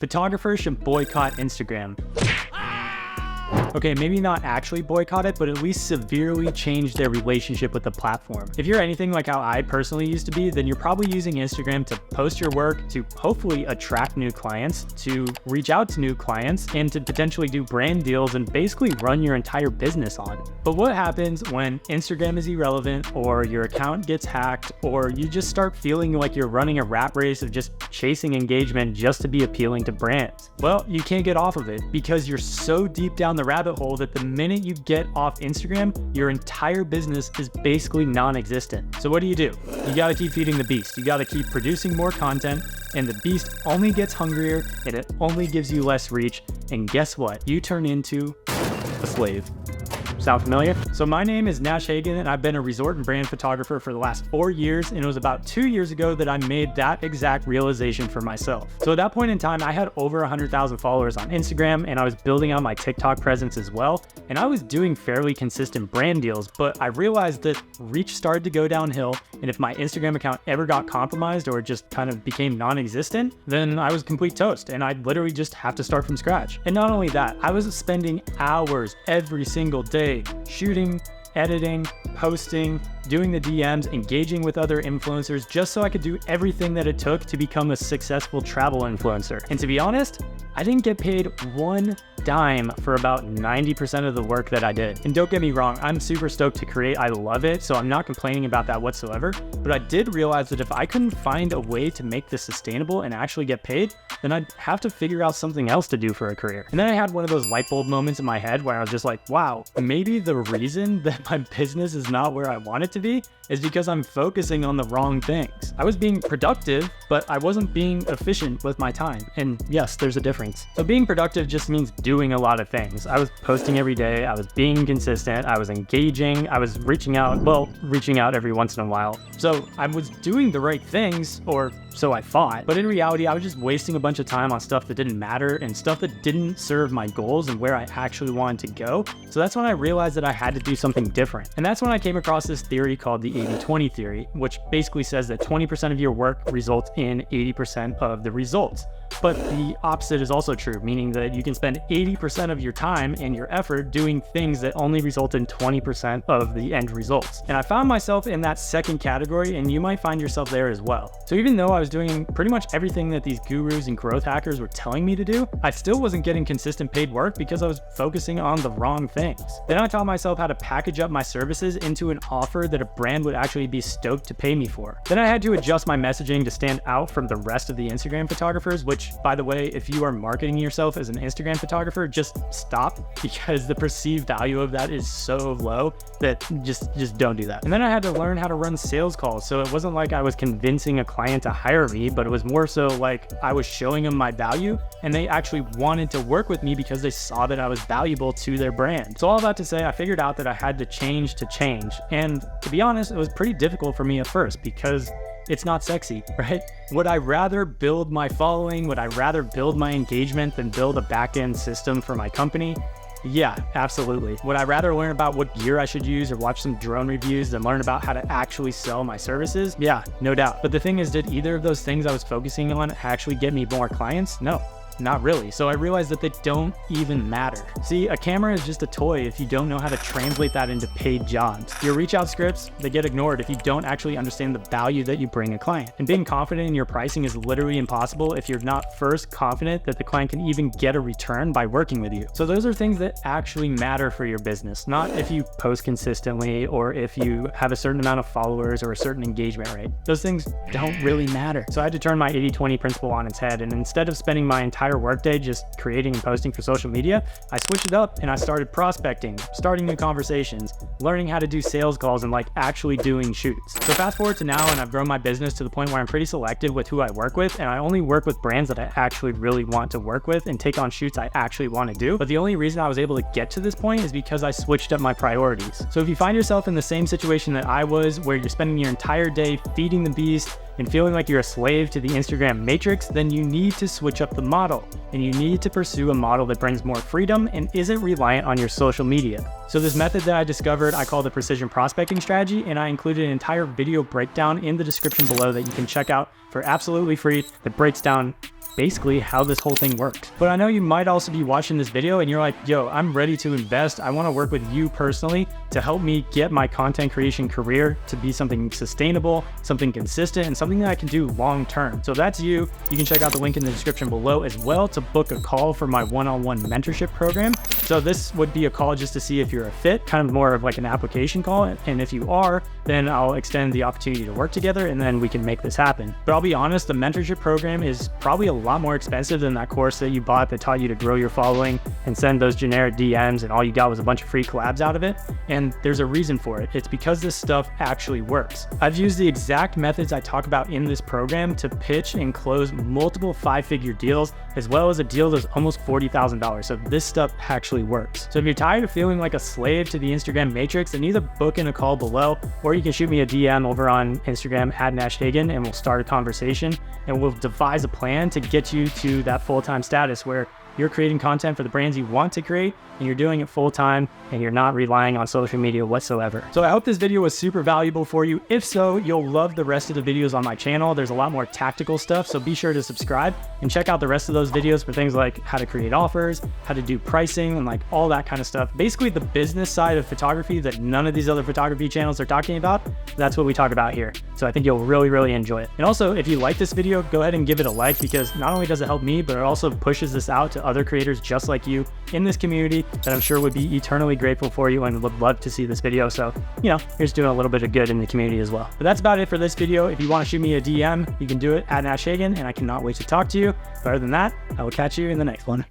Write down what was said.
Photographers should boycott Instagram. Okay, maybe not actually boycott it, but at least severely change their relationship with the platform. If you're anything like how I personally used to be, then you're probably using Instagram to post your work, to hopefully attract new clients, to reach out to new clients, and to potentially do brand deals and basically run your entire business on. But what happens when Instagram is irrelevant, or your account gets hacked, or you just start feeling like you're running a rat race of just chasing engagement just to be appealing to brands? Well, you can't get off of it because you're so deep down the rabbit hole that the minute you get off Instagram, your entire business is basically non-existent. So what do? You gotta keep feeding the beast. You gotta keep producing more content, and the beast only gets hungrier and it only gives you less reach. And guess what? You turn into a slave. Sound familiar? So my name is Nash Hagen, and I've been a resort and brand photographer for the last 4 years, and it was about 2 years ago that I made that exact realization for myself. So at that point in time, I had over 100,000 followers on Instagram, and I was building out my TikTok presence as well, and I was doing fairly consistent brand deals, but I realized that reach started to go downhill, and if my Instagram account ever got compromised or just kind of became non-existent, then I was complete toast, and I'd literally just have to start from scratch. And not only that, I was spending hours every single day shooting, editing, posting, doing the DMs, engaging with other influencers just so I could do everything that it took to become a successful travel influencer. And to be honest, I didn't get paid one dime for about 90% of the work that I did. And don't get me wrong, I'm super stoked to create. I love it, so I'm not complaining about that whatsoever. But I did realize that if I couldn't find a way to make this sustainable and actually get paid, then I'd have to figure out something else to do for a career. And then I had one of those light bulb moments in my head where I was just like, wow, maybe the reason that my business is not where I want it to be is because I'm focusing on the wrong things. I was being productive, but I wasn't being efficient with my time. And yes, there's a difference. So being productive just means doing a lot of things. I was posting every day, I was being consistent, I was engaging, I was reaching out every once in a while. So I was doing the right things, or so I thought, but in reality, I was just wasting a bunch of time on stuff that didn't matter and stuff that didn't serve my goals and where I actually wanted to go. So that's when I realized that I had to do something different. And that's when I came across this theory called the 80-20 theory, which basically says that 20% of your work results in 80% of the results. But the opposite is also true, meaning that you can spend 80% of your time and your effort doing things that only result in 20% of the end results. And I found myself in that second category, and you might find yourself there as well. So even though I was doing pretty much everything that these gurus and growth hackers were telling me to do, I still wasn't getting consistent paid work because I was focusing on the wrong things. Then I taught myself how to package up my services into an offer that a brand would actually be stoked to pay me for. Then I had to adjust my messaging to stand out from the rest of the Instagram photographers, which, by the way, if you are marketing yourself as an Instagram photographer, just stop, because the perceived value of that is so low that just don't do that. And then I had to learn how to run sales calls. So it wasn't like I was convincing a client to hire me, but it was more so like I was showing them my value, and they actually wanted to work with me because they saw that I was valuable to their brand. So all that to say, I figured out that I had to change. And to be honest, it was pretty difficult for me at first because it's not sexy, right? Would I rather build my following? Would I rather build my engagement than build a back-end system for my company? Yeah, absolutely. Would I rather learn about what gear I should use or watch some drone reviews than learn about how to actually sell my services? Yeah, no doubt. But the thing is, did either of those things I was focusing on actually get me more clients? No. Not really. So I realized that they don't even matter. See, a camera is just a toy if you don't know how to translate that into paid jobs. Your reach out scripts, they get ignored if you don't actually understand the value that you bring a client. And being confident in your pricing is literally impossible if you're not first confident that the client can even get a return by working with you. So those are things that actually matter for your business, not if you post consistently or if you have a certain amount of followers or a certain engagement rate. Those things don't really matter. So I had to turn my 80-20 principle on its head, and instead of spending my entire workday just creating and posting for social media, I switched it up and I started prospecting, starting new conversations, learning how to do sales calls, and like actually doing shoots. So fast forward to now, and I've grown my business to the point where I'm pretty selective with who I work with, and I only work with brands that I actually really want to work with and take on shoots I actually want to do. But the only reason I was able to get to this point is because I switched up my priorities. So if you find yourself in the same situation that I was, where you're spending your entire day feeding the beast and feeling like you're a slave to the Instagram matrix, then you need to switch up the model, and you need to pursue a model that brings more freedom and isn't reliant on your social media. So this method that I discovered, I call the precision prospecting strategy, and I included an entire video breakdown in the description below that you can check out for absolutely free that breaks down basically how this whole thing works. But I know you might also be watching this video and you're like, yo, I'm ready to invest. I want to work with you personally to help me get my content creation career to be something sustainable, something consistent, and something that I can do long term. So if that's you, you can check out the link in the description below as well to book a call for my one-on-one mentorship program. So this would be a call just to see if you're a fit, kind of more of like an application call. And if you are, then I'll extend the opportunity to work together and then we can make this happen. But I'll be honest, the mentorship program is probably a lot more expensive than that course that you bought that taught you to grow your following and send those generic DMs and all you got was a bunch of free collabs out of it. And there's a reason for it. It's because this stuff actually works. I've used the exact methods I talk about in this program to pitch and close multiple 5-figure deals, as well as a deal that's almost $40,000. So this stuff actually works. So if you're tired of feeling like a slave to the Instagram matrix, then either book in a call below, or you can shoot me a DM over on Instagram at Nash Hagen and we'll start a conversation and we'll devise a plan to get you to that full-time status where you're creating content for the brands you want to create and you're doing it full time and you're not relying on social media whatsoever. So I hope this video was super valuable for you. If so, you'll love the rest of the videos on my channel. There's a lot more tactical stuff, so be sure to subscribe and check out the rest of those videos for things like how to create offers, how to do pricing, and like all that kind of stuff. Basically the business side of photography that none of these other photography channels are talking about, that's what we talk about here. So I think you'll really enjoy it. And also, if you like this video, go ahead and give it a like, because not only does it help me, but it also pushes this out to other creators just like you in this community that I'm sure would be eternally grateful for you and would love to see this video. So, you know, you're just doing a little bit of good in the community as well. But that's about it for this video. If you want to shoot me a DM, you can do it at Nash Hagen, and I cannot wait to talk to you. But other than that, I will catch you in the next one.